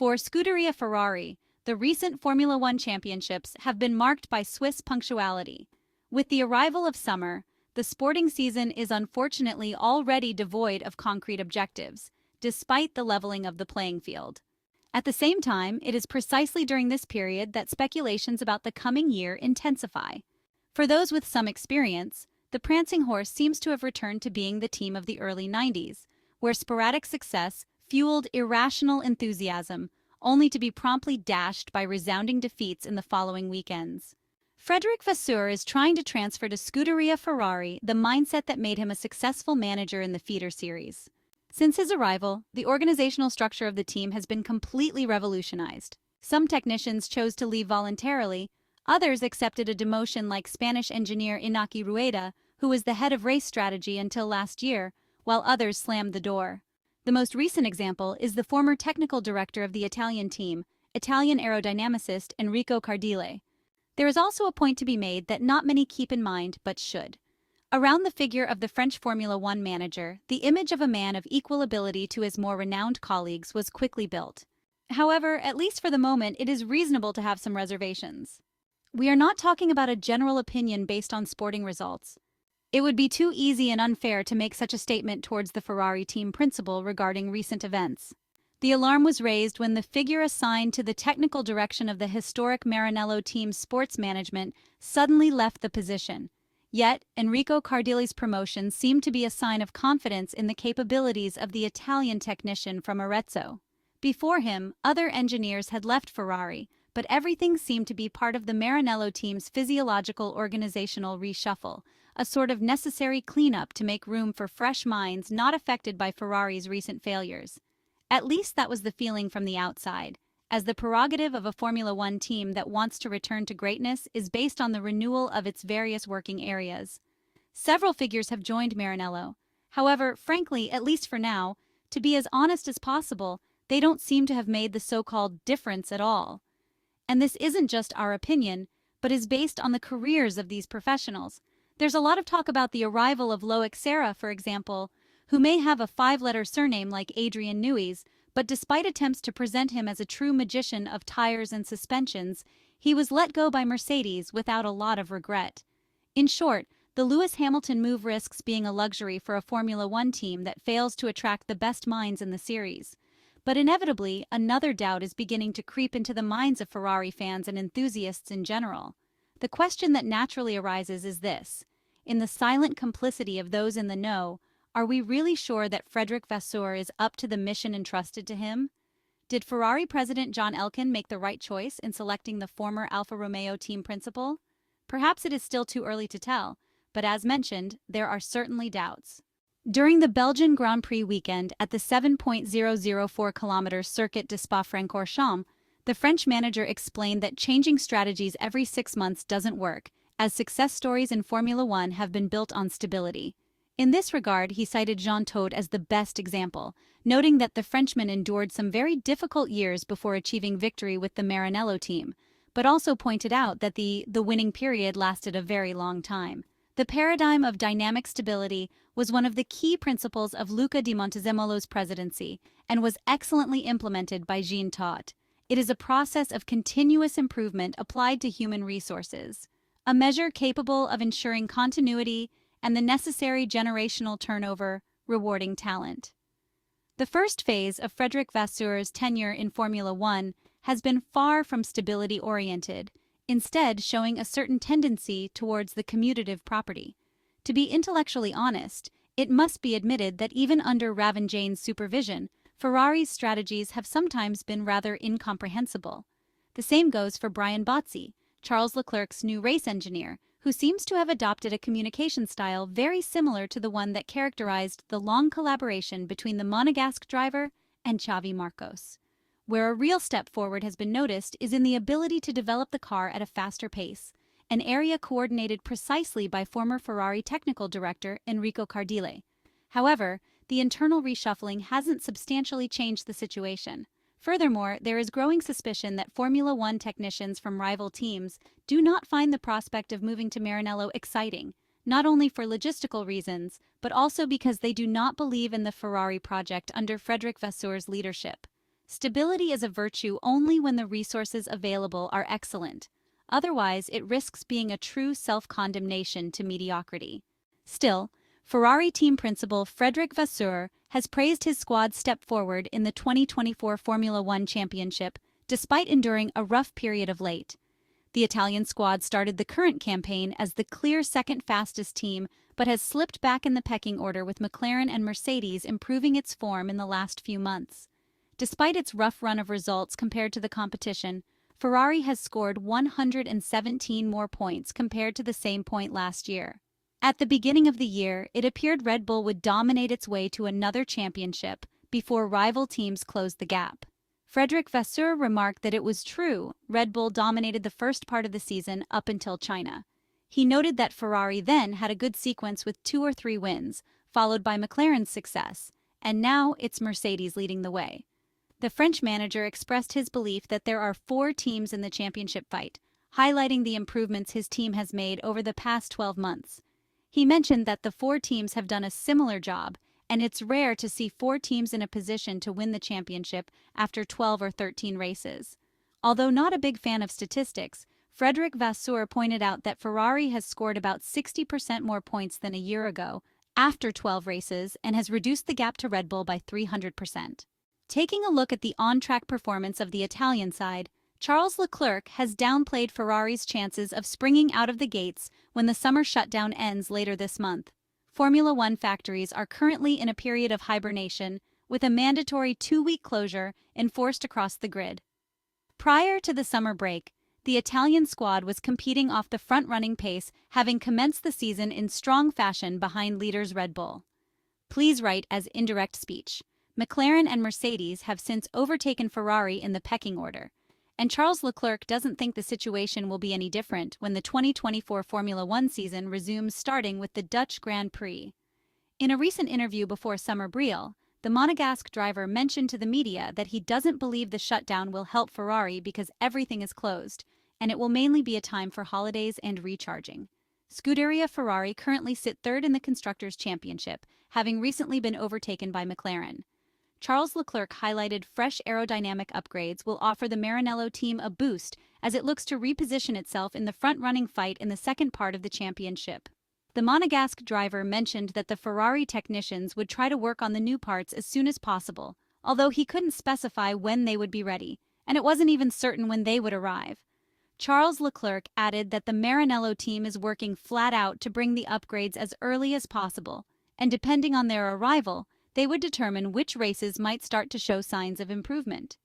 For Scuderia Ferrari, the recent Formula One championships have been marked by Swiss punctuality. With the arrival of summer, the sporting season is unfortunately already devoid of concrete objectives, despite the leveling of the playing field. At the same time, it is precisely during this period that speculations about the coming year intensify. For those with some experience, the prancing horse seems to have returned to being the team of the early 90s, where sporadic success fueled irrational enthusiasm, only to be promptly dashed by resounding defeats in the following weekends. Frederic Vasseur is trying to transfer to Scuderia Ferrari the mindset that made him a successful manager in the feeder series. Since his arrival, the organizational structure of the team has been completely revolutionized. Some technicians chose to leave voluntarily, others accepted a demotion like Spanish engineer Iñaki Rueda, who was the head of race strategy until last year, while others slammed the door. The most recent example is the former technical director of the Italian team, Italian aerodynamicist Enrico Cardile. There is also a point to be made that not many keep in mind but should. Around the figure of the French Formula One manager, the image of a man of equal ability to his more renowned colleagues was quickly built. However, at least for the moment, it is reasonable to have some reservations. We are not talking about a general opinion based on sporting results. It would be too easy and unfair to make such a statement towards the Ferrari team principal regarding recent events. The alarm was raised when the figure assigned to the technical direction of the historic Maranello team's sports management suddenly left the position. Yet, Enrico Cardile's promotion seemed to be a sign of confidence in the capabilities of the Italian technician from Arezzo. Before him, other engineers had left Ferrari, but everything seemed to be part of the Maranello team's physiological organizational reshuffle, a sort of necessary cleanup to make room for fresh minds not affected by Ferrari's recent failures. At least that was the feeling from the outside, as the prerogative of a Formula One team that wants to return to greatness is based on the renewal of its various working areas. Several figures have joined Maranello. However, frankly, at least for now, to be as honest as possible, they don't seem to have made the so-called difference at all. And this isn't just our opinion, but is based on the careers of these professionals. There's a lot of talk about the arrival of Loic Serra, for example, who may have a 5-letter surname like Adrian Newey's, but despite attempts to present him as a true magician of tires and suspensions, he was let go by Mercedes without a lot of regret. In short, the Lewis Hamilton move risks being a luxury for a Formula One team that fails to attract the best minds in the series. But inevitably, another doubt is beginning to creep into the minds of Ferrari fans and enthusiasts in general. The question that naturally arises is this: in the silent complicity of those in the know, are we really sure that Frederic Vasseur is up to the mission entrusted to him? Did Ferrari president John Elkann make the right choice in selecting the former Alfa Romeo team principal? Perhaps it is still too early to tell, but as mentioned, there are certainly doubts. During the Belgian Grand Prix weekend at the 7.004 km Circuit de Spa-Francorchamps, the French manager explained that changing strategies every 6 months doesn't work, as success stories in Formula One have been built on stability. In this regard, he cited Jean Todt as the best example, noting that the Frenchman endured some very difficult years before achieving victory with the Maranello team, but also pointed out that the winning period lasted a very long time. The paradigm of dynamic stability was one of the key principles of Luca di Montezemolo's presidency and was excellently implemented by Jean Todt. It is a process of continuous improvement applied to human resources, a measure capable of ensuring continuity and the necessary generational turnover, rewarding talent. The first phase of Frederic Vasseur's tenure in Formula One has been far from stability-oriented, instead showing a certain tendency towards the commutative property. To be intellectually honest, it must be admitted that even under Ravangein's supervision, Ferrari's strategies have sometimes been rather incomprehensible. The same goes for Brian Botzi, Charles Leclerc's new race engineer, who seems to have adopted a communication style very similar to the one that characterized the long collaboration between the Monegasque driver and Xavi Marcos. Where a real step forward has been noticed is in the ability to develop the car at a faster pace, an area coordinated precisely by former Ferrari technical director Enrico Cardile. However, the internal reshuffling hasn't substantially changed the situation. Furthermore, there is growing suspicion that Formula One technicians from rival teams do not find the prospect of moving to Maranello exciting, not only for logistical reasons, but also because they do not believe in the Ferrari project under Frederic Vasseur's leadership. Stability is a virtue only when the resources available are excellent. Otherwise, it risks being a true self-condemnation to mediocrity. Still, Ferrari team principal Frederic Vasseur has praised his squad's step forward in the 2024 Formula One Championship, despite enduring a rough period of late. The Italian squad started the current campaign as the clear second fastest team, but has slipped back in the pecking order with McLaren and Mercedes improving its form in the last few months. Despite its rough run of results compared to the competition, Ferrari has scored 117 more points compared to the same point last year. At the beginning of the year, it appeared Red Bull would dominate its way to another championship before rival teams closed the gap. Frederic Vasseur remarked that it was true Red Bull dominated the first part of the season up until China. He noted that Ferrari then had a good sequence with 2 or 3 wins, followed by McLaren's success, and now it's Mercedes leading the way. The French manager expressed his belief that there are 4 teams in the championship fight, highlighting the improvements his team has made over the past 12 months. He mentioned that the 4 teams have done a similar job, and it's rare to see 4 teams in a position to win the championship after 12 or 13 races. Although not a big fan of statistics, Frederic Vasseur pointed out that Ferrari has scored about 60% more points than a year ago after 12 races and has reduced the gap to Red Bull by 300%. Taking a look at the on-track performance of the Italian side, Charles Leclerc has downplayed Ferrari's chances of springing out of the gates when the summer shutdown ends later this month. Formula One factories are currently in a period of hibernation, with a mandatory 2-week closure enforced across the grid. Prior to the summer break, the Italian squad was competing off the front-running pace, having commenced the season in strong fashion behind leaders Red Bull. Please write as indirect speech. McLaren and Mercedes have since overtaken Ferrari in the pecking order, and Charles Leclerc doesn't think the situation will be any different when the 2024 Formula One season resumes starting with the Dutch Grand Prix. In a recent interview before Summer Briel, the Monegasque driver mentioned to the media that he doesn't believe the shutdown will help Ferrari because everything is closed, and it will mainly be a time for holidays and recharging. Scuderia Ferrari currently sit third in the Constructors' Championship, having recently been overtaken by McLaren. Charles Leclerc highlighted fresh aerodynamic upgrades will offer the Maranello team a boost as it looks to reposition itself in the front-running fight in the second part of the championship. The Monegasque driver mentioned that the Ferrari technicians would try to work on the new parts as soon as possible, although he couldn't specify when they would be ready, and it wasn't even certain when they would arrive. Charles Leclerc added that the Maranello team is working flat out to bring the upgrades as early as possible, and depending on their arrival, they would determine which races might start to show signs of improvement.